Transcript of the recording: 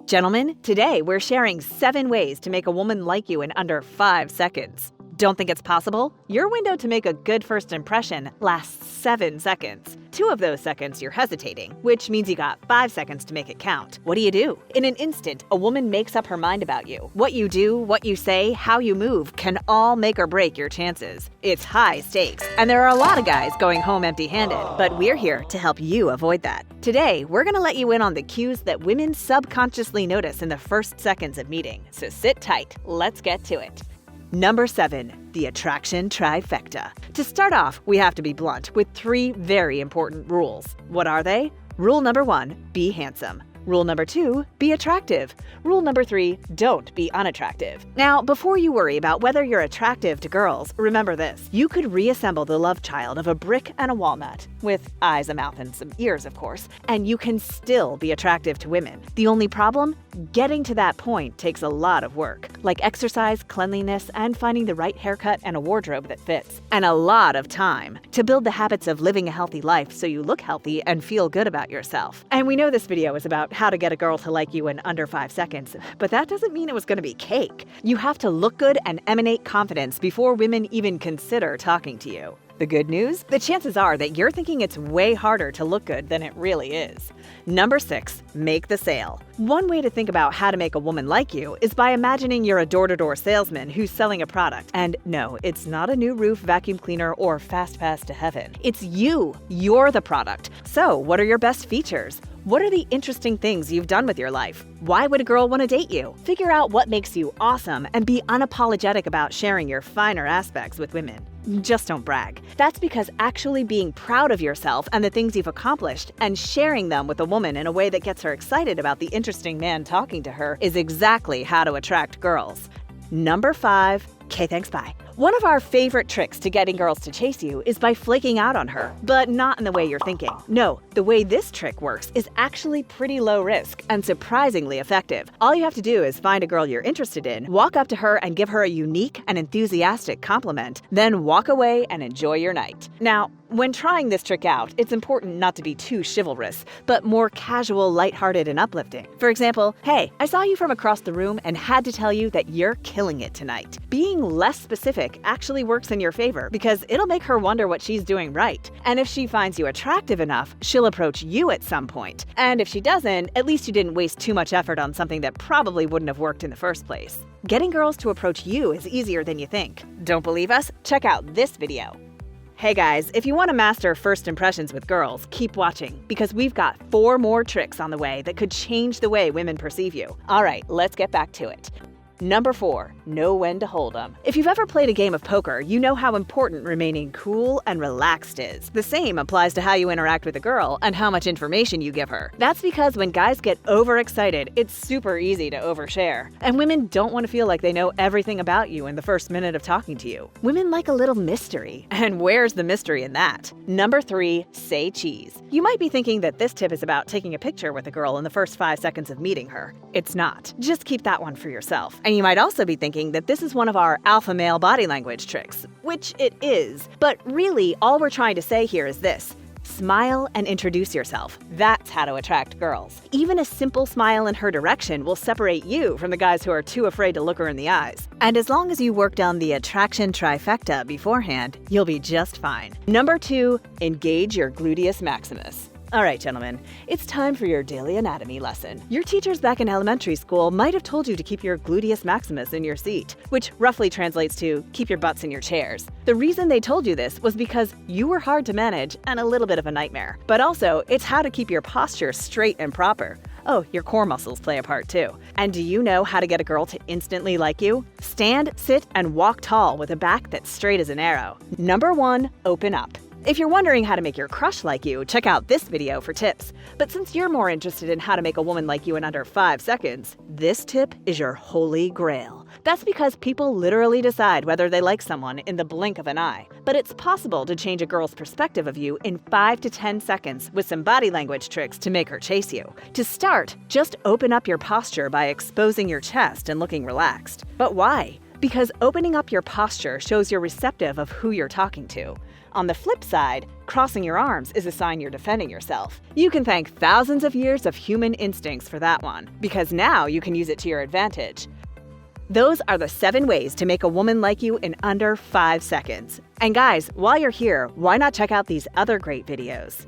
Gentlemen, today we're sharing 7 ways to make a woman like you in under 5 seconds. Don't think it's possible? Your window to make a good first impression lasts 7 seconds. 2 of those seconds you're hesitating, which means you got 5 seconds to make it count. What do? In an instant, a woman makes up her mind about you. What you do, what you say, how you move can all make or break your chances. It's high stakes, and there are a lot of guys going home empty-handed, but we're here to help you avoid that. Today, we're gonna let you in on the cues that women subconsciously notice in the first seconds of meeting. So sit tight, let's get to it. Number 7, the Attraction Trifecta. To start off, we have to be blunt with 3 very important rules. What are they? Rule number 1, be handsome. Rule number 2, be attractive. Rule number 3, don't be unattractive. Now, before you worry about whether you're attractive to girls, remember this. You could reassemble the love child of a brick and a walnut, with eyes, a mouth, and some ears, of course, and you can still be attractive to women. The only problem? Getting to that point takes a lot of work, like exercise, cleanliness, and finding the right haircut and a wardrobe that fits. And a lot of time to build the habits of living a healthy life so you look healthy and feel good about yourself. And we know this video is about how to get a girl to like you in under 5 seconds, but that doesn't mean it was going to be cake. You have to look good and emanate confidence before women even consider talking to you. The good news? The chances are that you're thinking it's way harder to look good than it really is. Number 6, make the sale. One way to think about how to make a woman like you is by imagining you're a door-to-door salesman who's selling a product. And no, it's not a new roof, vacuum cleaner, or fast pass to heaven. It's you. You're the product. So, what are your best features? What are the interesting things you've done with your life? Why would a girl want to date you? Figure out what makes you awesome and be unapologetic about sharing your finer aspects with women. Just don't brag. That's because actually being proud of yourself and the things you've accomplished and sharing them with a woman in a way that gets her excited about the interesting man talking to her is exactly how to attract girls. Number 5, Kthxbye. One of our favorite tricks to getting girls to chase you is by flaking out on her, but not in the way you're thinking. No, the way this trick works is actually pretty low risk and surprisingly effective. All you have to do is find a girl you're interested in, walk up to her and give her a unique and enthusiastic compliment, then walk away and enjoy your night. Now, when trying this trick out, it's important not to be too chivalrous, but more casual, lighthearted, and uplifting. For example, hey, I saw you from across the room and had to tell you that you're killing it tonight. Being less specific actually works in your favor because it'll make her wonder what she's doing right. And if she finds you attractive enough, she'll approach you at some point. And if she doesn't, at least you didn't waste too much effort on something that probably wouldn't have worked in the first place. Getting girls to approach you is easier than you think. Don't believe us? Check out this video. Hey guys, if you want to master first impressions with girls, keep watching because we've got 4 more tricks on the way that could change the way women perceive you. All right, let's get back to it. Number 4, know when to hold 'em. If you've ever played a game of poker, you know how important remaining cool and relaxed is. The same applies to how you interact with a girl and how much information you give her. That's because when guys get overexcited, it's super easy to overshare. And women don't want to feel like they know everything about you in the first minute of talking to you. Women like a little mystery. And where's the mystery in that? Number 3, say cheese. You might be thinking that this tip is about taking a picture with a girl in the first 5 seconds of meeting her. It's not. Just keep that one for yourself. And you might also be thinking that this is one of our alpha male body language tricks, which it is. But really, all we're trying to say here is this. Smile and introduce yourself. That's how to attract girls. Even a simple smile in her direction will separate you from the guys who are too afraid to look her in the eyes. And as long as you worked on the Attraction Trifecta beforehand, you'll be just fine. Number 2, engage your Gluteus Maximus. All right, gentlemen, it's time for your daily anatomy lesson. Your teachers back in elementary school might have told you to keep your Gluteus Maximus in your seat, which roughly translates to keep your butts in your chairs. The reason they told you this was because you were hard to manage and a little bit of a nightmare. But also, it's how to keep your posture straight and proper. Oh, your core muscles play a part too. And do you know how to get a girl to instantly like you? Stand, sit, and walk tall with a back that's straight as an arrow. Number 1, open up. If you're wondering how to make your crush like you, check out this video for tips. But since you're more interested in how to make a woman like you in under 5 seconds, this tip is your holy grail. That's because people literally decide whether they like someone in the blink of an eye. But it's possible to change a girl's perspective of you in 5 to 10 seconds with some body language tricks to make her chase you. To start, just open up your posture by exposing your chest and looking relaxed. But why? Because opening up your posture shows you're receptive of who you're talking to. On the flip side, crossing your arms is a sign you're defending yourself. You can thank thousands of years of human instincts for that one, because now you can use it to your advantage. Those are the 7 ways to make a woman like you in under 5 seconds. And guys, while you're here, why not check out these other great videos?